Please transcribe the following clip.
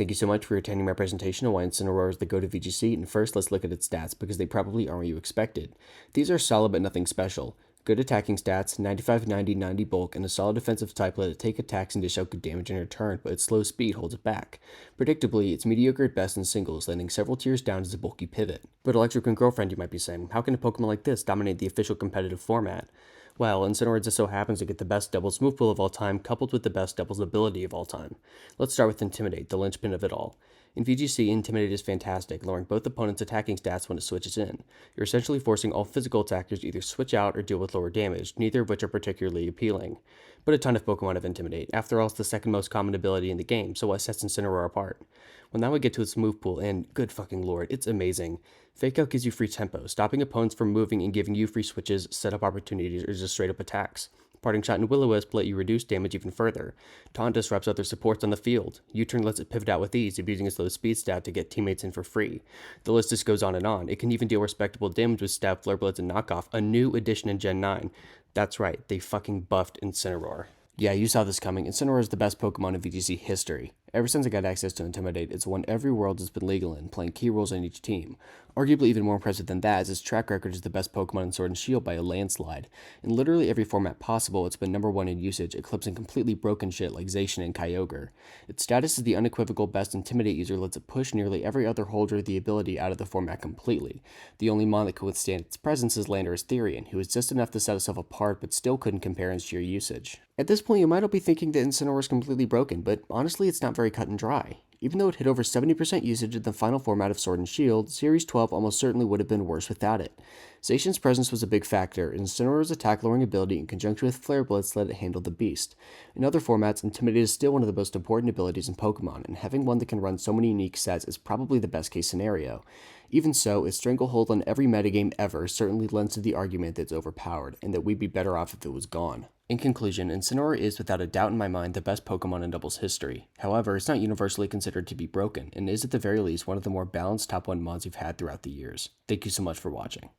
Thank you so much for attending my presentation on why Incineroar is the go-to VGC, and first let's look at its stats because they probably aren't what you expected. These are solid but nothing special. Good attacking stats, 95, 90, 90 bulk, and a solid defensive type let it take attacks and dish out good damage in return, but its slow speed holds it back. Predictably, it's mediocre at best in singles, landing several tiers down as a bulky pivot. But Electric and Girlfriend, you might be saying, how can a Pokemon like this dominate the official competitive format? Well, Incineroar just so happens to get the best doubles move pool of all time, coupled with the best doubles ability of all time. Let's start with Intimidate, the linchpin of it all. In VGC, Intimidate is fantastic, lowering both opponents' attacking stats when it switches in. You're essentially forcing all physical attackers to either switch out or deal with lower damage, neither of which are particularly appealing. But a ton of Pokemon have Intimidate. After all, it's the second most common ability in the game, so what sets Incineroar apart? Well, now we get to its move pool, and good fucking lord, it's amazing. Fake Out gives you free tempo, stopping opponents from moving and giving you free switches, setup opportunities, or just straight up attacks. Parting Shot and Will-O-Wisp let you reduce damage even further. Taunt disrupts other supports on the field. U-Turn lets it pivot out with ease, abusing its low speed stat to get teammates in for free. The list just goes on and on. It can even deal respectable damage with Stab, Flare Blitz, and Knockoff, a new addition in Gen 9. That's right, they fucking buffed Incineroar. Yeah, you saw this coming. Incineroar is the best Pokemon in VGC history. Ever since I got access to Intimidate, it's won every world it's been legal in, playing key roles on each team. Arguably even more impressive than that is its track record as the best Pokemon in Sword and Shield by a landslide. In literally every format possible, it's been number one in usage, eclipsing completely broken shit like Zacian and Kyogre. Its status as the unequivocal best Intimidate user lets it push nearly every other holder of the ability out of the format completely. The only mon that could withstand its presence is Landorus Therian, who is just enough to set itself apart but still couldn't compare in sheer usage. At this point, you might all be thinking that Incineroar is completely broken, but honestly, it's not very cut and dry. Even though it hit over 70% usage in the final format of Sword and Shield, Series 12 almost certainly would have been worse without it. Zacian's presence was a big factor, and Incineroar's attack-lowering ability in conjunction with Flare Blitz let it handle the beast. In other formats, Intimidate is still one of the most important abilities in Pokemon, and having one that can run so many unique sets is probably the best-case scenario. Even so, its stranglehold on every metagame ever certainly lends to the argument that it's overpowered, and that we'd be better off if it was gone. In conclusion, Incineroar is without a doubt in my mind the best Pokemon in doubles history. However, it's not universally considered to be broken, and is at the very least one of the more balanced top 1 mons we've had throughout the years. Thank you so much for watching.